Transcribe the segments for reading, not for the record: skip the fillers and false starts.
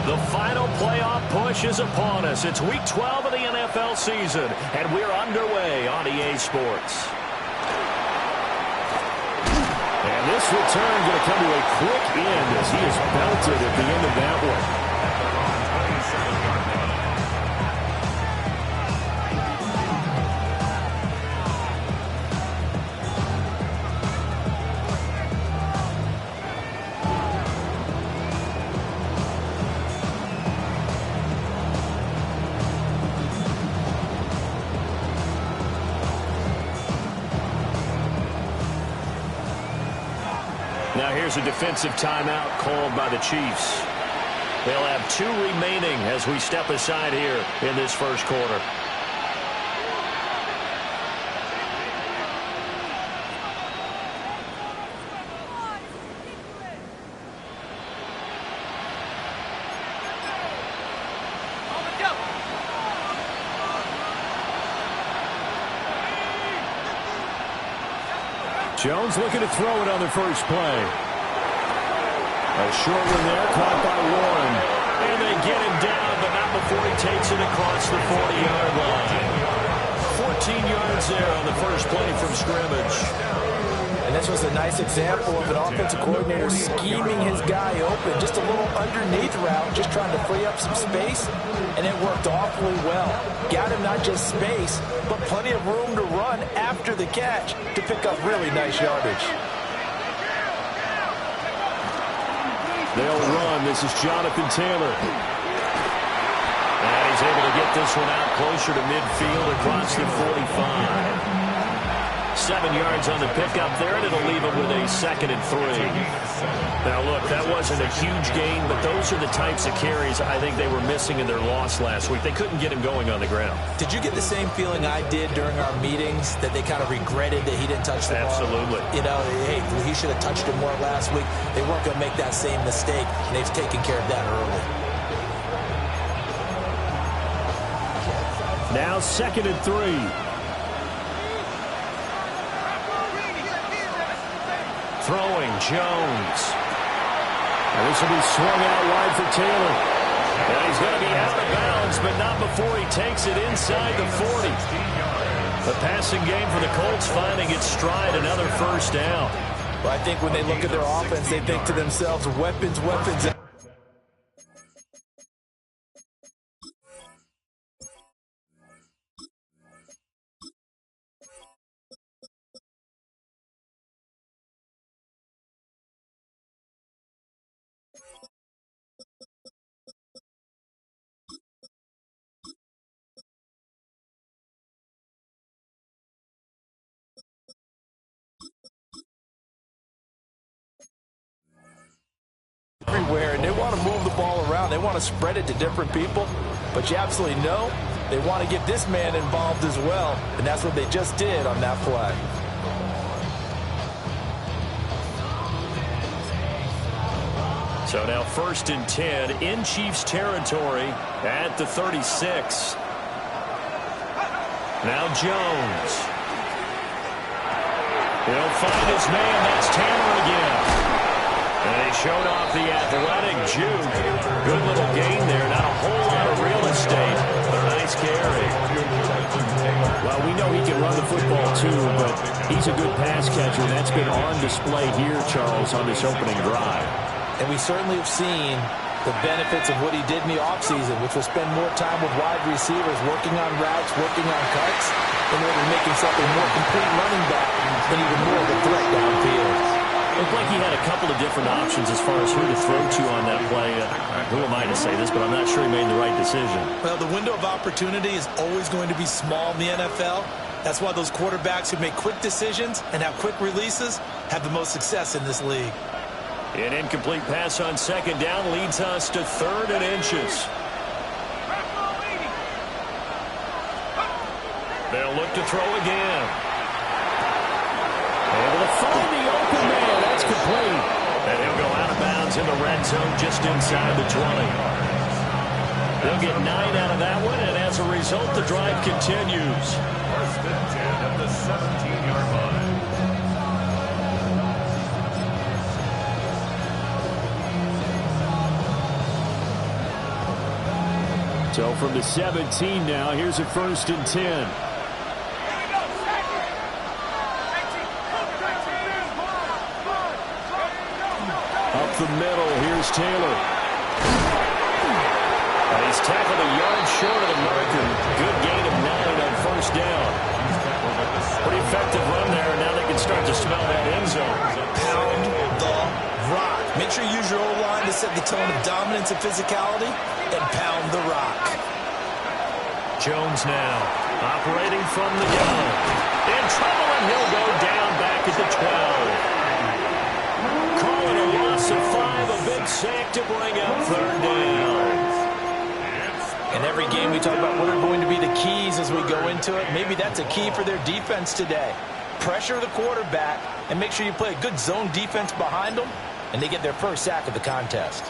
The final playoff push is upon us. It's Week 12 of the NFL season, and we're underway on EA Sports. And this return going to come to a quick end as he is belted at the end of that one. Now here's a defensive timeout called by the Chiefs. They'll have 2 remaining as we step aside here in this first quarter. Jones looking to throw it on the first play. A short one there, caught by Warren. And they get him down, but not before he takes it across the 40-yard line. 14 yards there on the first play from scrimmage. And this was a nice example of an offensive coordinator scheming his guy open. Just a little underneath route, just trying to free up some space, and it worked awfully well. Got him not just space, but plenty of room to run after the catch to pick up really nice yardage. They'll run. This is Jonathan Taylor. And he's able to get this one out closer to midfield across the 45. 7 yards on the pickup there, and it'll leave him with a 2nd and 3. Now, look, that wasn't a huge gain, but those are the types of carries I think they were missing in their loss last week. They couldn't get him going on the ground. Did you get the same feeling I did during our meetings, that they kind of regretted that he didn't touch the ball? Absolutely. You know, hey, he should have touched it more last week. They weren't going to make that same mistake, and they've taken care of that early. Now 2nd and 3. Throwing, Jones. And this will be swung out wide for Taylor. And he's going to be out of bounds, but not before he takes it inside the 40. The passing game for the Colts finding its stride, another first down. Well, I think when they look at their offense, they think to themselves, weapons, weapons. Everywhere, and they want to move the ball around. They want to spread it to different people, but you absolutely know they want to get this man involved as well, and that's what they just did on that play. So now 1st and 10 in Chiefs territory at the 36. Now Jones. He'll find his man. That's Tanner again. And he showed off the athletic juke. Good little gain there. Not a whole lot of real estate, but a nice carry. Well, we know he can run the football too, but he's a good pass catcher. That's been on display here, Charles, on this opening drive. And we certainly have seen the benefits of what he did in the offseason, which was spend more time with wide receivers, working on routes, working on cuts, in order to make himself a more complete running back and even more of a threat downfield. Looked like he had a couple of different options as far as who to throw to on that play. Who am I to say this, but I'm not sure he made the right decision. Well, the window of opportunity is always going to be small in the NFL. That's why those quarterbacks who make quick decisions and have quick releases have the most success in this league. An incomplete pass on 2nd down leads us to 3rd and inches. They'll look to throw again. Able to find the open man. That's complete. And he'll go out of bounds in the red zone just inside the 20. They'll get 9 out of that one, and as a result, the drive continues. 1st and 10 at the 17-yard line. So from the 17 now, here's a 1st and 10. Up the middle, here's Taylor. He's tackled a yard short of the mark, and good gain of 9 on 1st down. Pretty effective run there, and now they can start to smell that end zone. Pound the rock. Make sure you use your O-line to set the tone of dominance and physicality, and pound the rock. Jones now, operating from the gun. In trouble, and he'll go down back at the 12. Calling a loss of 5, a big sack to bring up 3rd down. In every game we talk about what are going to be the keys as we go into it. Maybe that's a key for their defense today. Pressure the quarterback and make sure you play a good zone defense behind them, and they get their first sack of the contest.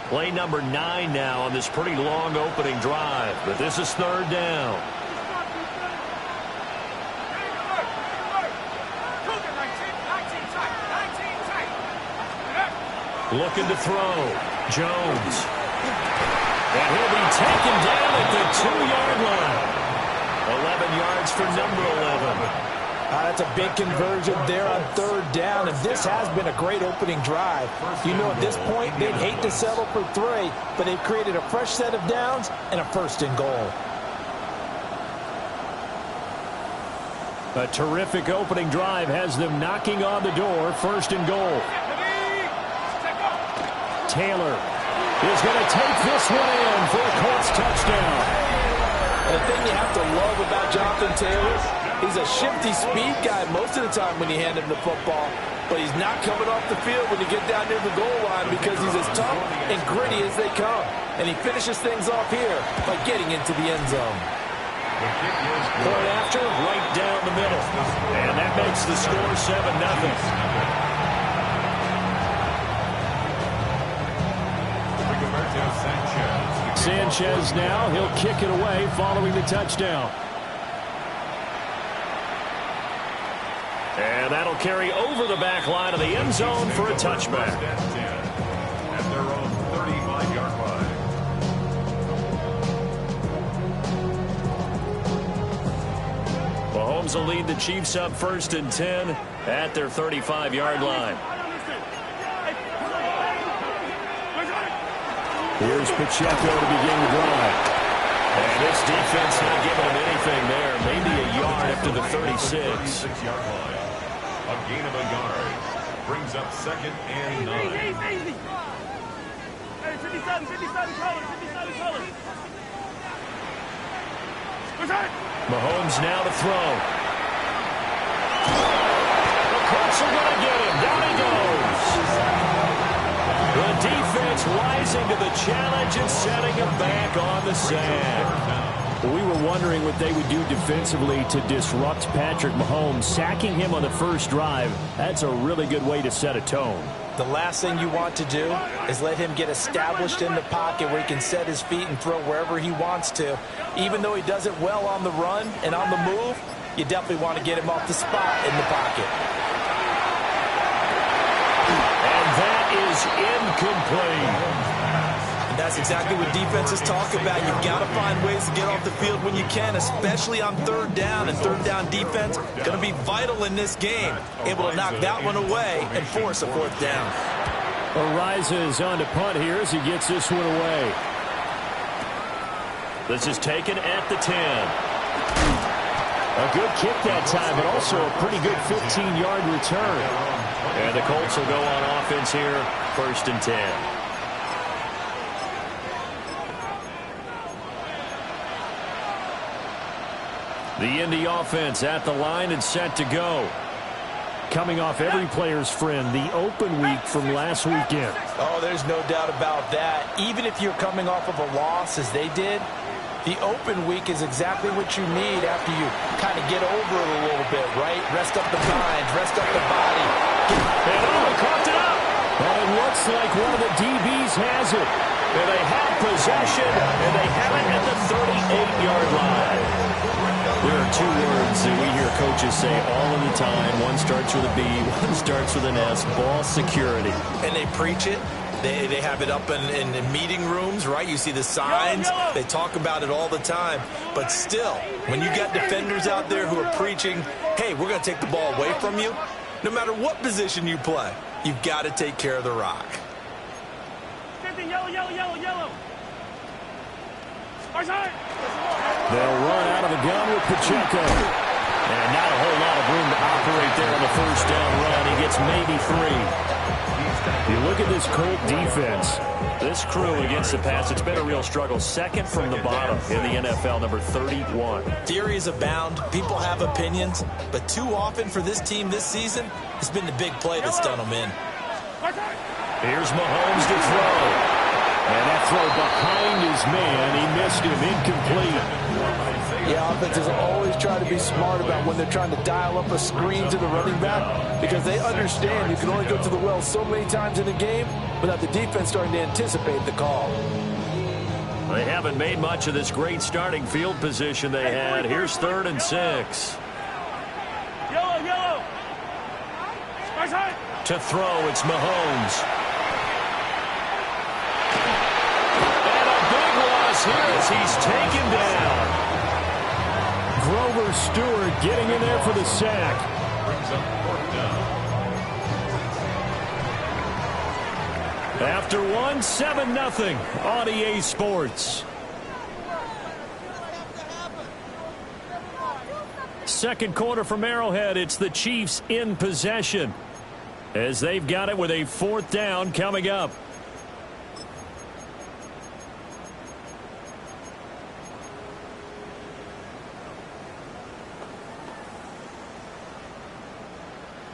Play number 9 now on this pretty long opening drive, but this is 3rd down. Looking to throw. Jones. And he'll be taken down at the 2-yard line. 11 yards for number 11. That's a big conversion there on 3rd down, and this has been a great opening drive. You know, at this point, they'd hate to settle for 3, but they've created a fresh set of downs and a 1st and goal. A terrific opening drive has them knocking on the door. 1st and goal. Taylor is going to take this one in for a Colts touchdown. And the thing you have to love about Jonathan Taylor, he's a shifty speed guy most of the time when you hand him the football, but he's not coming off the field when you get down near the goal line because he's as tough and gritty as they come. And he finishes things off here by getting into the end zone. Point after, right down the middle. And that makes the score 7-0. Sanchez now, he'll kick it away following the touchdown. And that'll carry over the back line of the end zone for a touchback. At their own 35-yard line. Mahomes will lead the Chiefs up 1st and 10 at their 35-yard line. Here's Pacheco to begin the drive. And this defense not giving him anything there. Maybe a yard up to the 36. 36-yard line. A gain of a yard. Brings up 2nd and 9. Mahomes now to throw. The Colts are going to get him. Down he goes. The defense rising to the challenge and setting him back on the sack. We were wondering what they would do defensively to disrupt Patrick Mahomes. Sacking him on the first drive, that's a really good way to set a tone. The last thing you want to do is let him get established in the pocket where he can set his feet and throw wherever he wants to. Even though he does it well on the run and on the move, you definitely want to get him off the spot in the pocket. And that is incomplete. And that's exactly what defenses talk about. You've got to find ways to get off the field when you can, especially on 3rd down. And 3rd down defense going to be vital in this game. Able to knock that one away and force a 4th down. Arises on to punt here as he gets this one away. This is taken at the 10. A good kick that time, but also a pretty good 15-yard return. And the Colts will go on offense here, 1st and 10. The Indy offense at the line and set to go. Coming off every player's friend, the open week from last weekend. Oh, there's no doubt about that. Even if you're coming off of a loss as they did, the open week is exactly what you need after you kind of get over it a little bit, right? Rest up the mind, rest up the body. And coughed it up. And it looks like one of the DBs has it. And they have possession, and they have it at the 38-yard line. There are two words that we hear coaches say all of the time. One starts with a B, one starts with an S. Ball security. And they preach it, They have it up in meeting rooms, right? You see the signs. They talk about it all the time. But still, when you got defenders out there who are preaching, hey, we're going to take the ball away from you, no matter what position you play, you've got to take care of the rock. Yellow. They'll run out of the gun with Pacheco. And not a whole lot of room to operate there on the first down run. He gets maybe 3. You look at this Colt defense. This crew against the pass, it's been a real struggle. Second from the bottom in the NFL, number 31. Theories abound. People have opinions. But too often for this team this season, it's been the big play that's done them in. Here's Mahomes to throw. And that throw behind his man, he missed him, incomplete. Yeah, offenses always try to be smart about when they're trying to dial up a screen to the running back because they understand you can only go to the well so many times in a game without the defense starting to anticipate the call. They haven't made much of this great starting field position they had. Here's 3rd and 6. Yellow. To throw, it's Mahomes. And a big loss here as he's taken down. Grover Stewart getting in there for the sack. Brings up 4th down. After 7-0 on EA Sports. Second quarter from Arrowhead. It's the Chiefs in possession as they've got it with a 4th down coming up.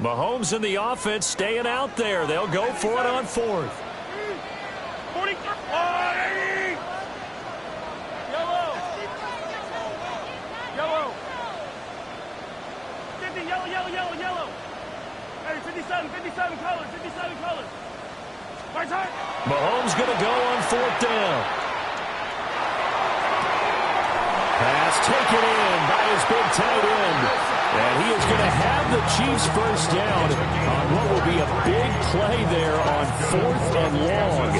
Mahomes and the offense staying out there. They'll go for it on 4th. 40. Yellow. 50, yellow. Hey, 57 colors. Right side. Mahomes going to go on 4th down. Pass taken in by his big tight end. And he is going to have the Chiefs first down on what will be a big play there on 4th and long.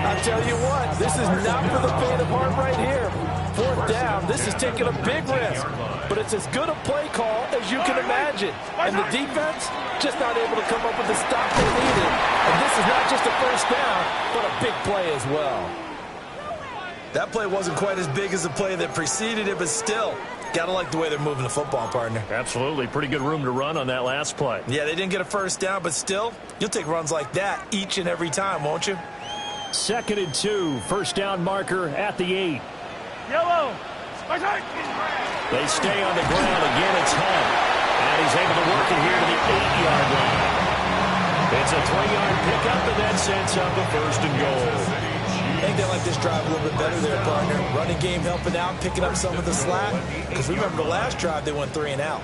I tell you what, this is not for the faint of heart right here. 4th down, this is taking a big risk. But it's as good a play call as you can imagine. And the defense just not able to come up with the stop they needed. And this is not just a first down, but a big play as well. That play wasn't quite as big as the play that preceded it, but still, got to like the way they're moving the football, partner. Absolutely. Pretty good room to run on that last play. Yeah, they didn't get a first down, but still, you'll take runs like that each and every time, won't you? 2nd and 2. First down marker at the 8. Yellow. They stay on the ground. Again, it's Hunt. And he's able to work it here to the 8-yard line. It's a 3-yard pickup, and that sets up a 1st and goal. I think they like this drive a little bit better there, partner. Running game helping out, picking up some of the slack. Because remember the last drive, they went 3 and out.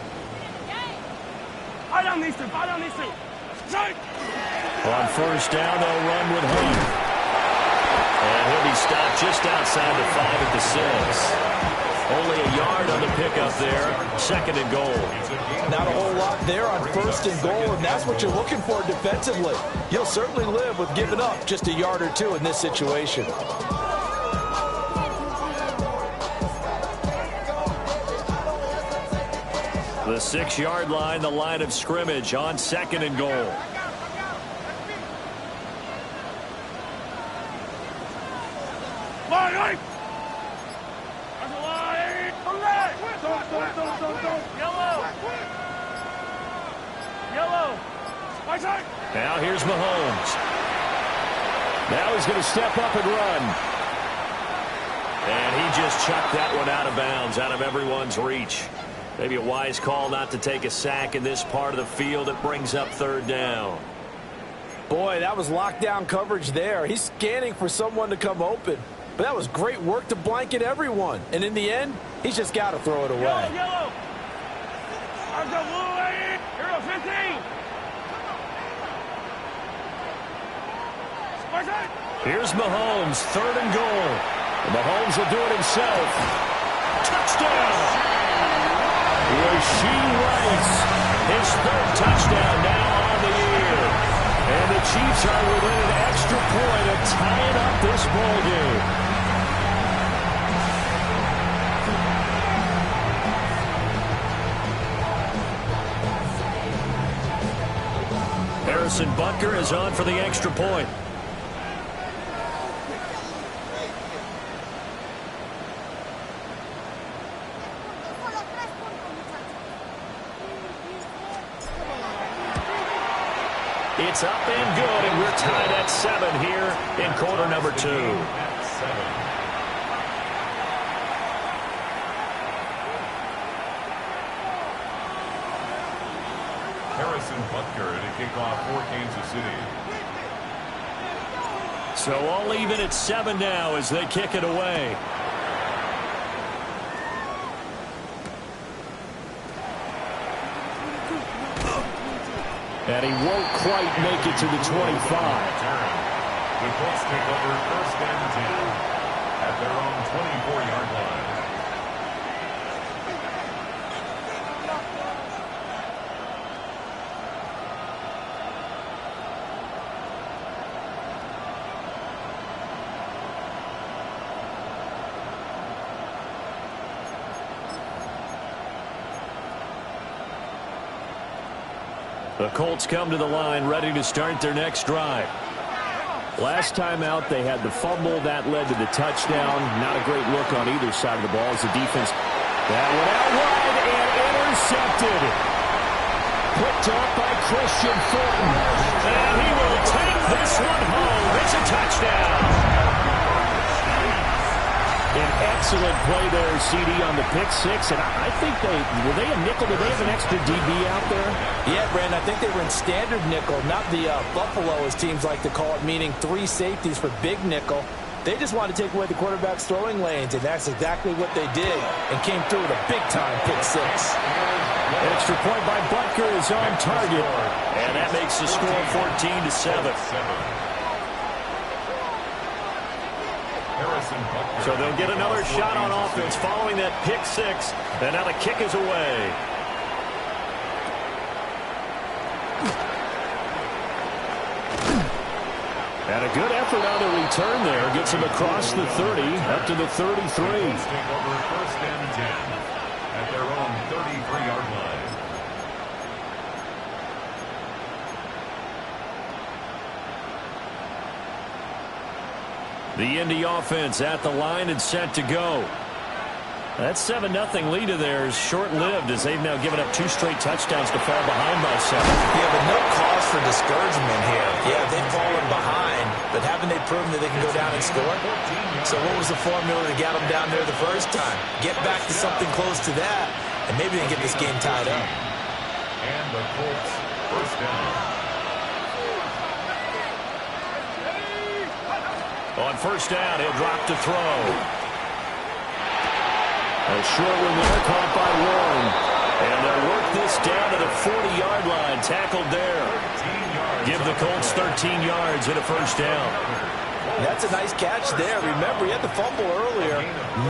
Eye on these two. On first down, they'll run with Hunt. And he'll be stopped just outside the 5 at the 6. Only a yard on the pickup there. 2nd and goal. Not a whole lot there on 1st and goal, and that's what you're looking for defensively. You'll certainly live with giving up just a yard or 2 in this situation. The 6-yard line, the line of scrimmage on 2nd and goal. Yellow. Now here's Mahomes. Now he's going to step up and run. And he just chucked that one out of bounds, out of everyone's reach. Maybe a wise call not to take a sack in this part of the field. It brings up 3rd down. Boy, that was lockdown coverage there. He's scanning for someone to come open. But that was great work to blanket everyone. And in the end, he's just got to throw it away. Yellow. Hero 15. Here's Mahomes, 3rd and goal. Mahomes will do it himself. Touchdown! Rasheed Rice, his 3rd touchdown now on the year. And the Chiefs are within an extra point of tying up this ball game. Harrison Butker is on for the extra point. It's up and good, and we're tied at 7 here in quarter number 2. Harrison Butker to kick off for Kansas City. So all even at 7 now as they kick it away. And he won't quite make it to the 25. The Colts take over 1st and 10 at their own 24-yard line. The Colts come to the line ready to start their next drive. Last time out, they had the fumble. That led to the touchdown. Not a great look on either side of the ball as the defense. That went out wide and intercepted. Picked up by Christian Fulton. And he will take this one home. It's a touchdown. An excellent play there, CD, on the pick six. And I think were they a nickel? Did they have an extra DB out there? Yeah, Brandon, I think they were in standard nickel, not the Buffalo, as teams like to call it, meaning 3 safeties for big nickel. They just wanted to take away the quarterback's throwing lanes, and that's exactly what they did, and came through with a big-time pick six. An extra point by Butker is on target, and that makes the score 14-7. So they'll get another shot on offense following that pick six, and now the kick is away. And a good effort on the return there. Gets him across the 30, up to the 33. Take over 1st and 10 at their own 33-yard line. The Indy offense at the line and set to go. That 7-0 lead of theirs short-lived as they've now given up 2 straight touchdowns to fall behind by 7. Yeah, but no cause for discouragement here. Yeah, they've fallen behind, but haven't they proven that they can go down and score? So what was the formula to get them down there the first time? Get back to something close to that, and maybe they can get this game tied up. And the Colts 1st down. On 1st down, he'll drop to throw. A short one there, caught by Warren. And they'll work this down to the 40-yard line, tackled there. Give the Colts 13 yards and a 1st down. That's a nice catch there. Remember, he had the fumble earlier.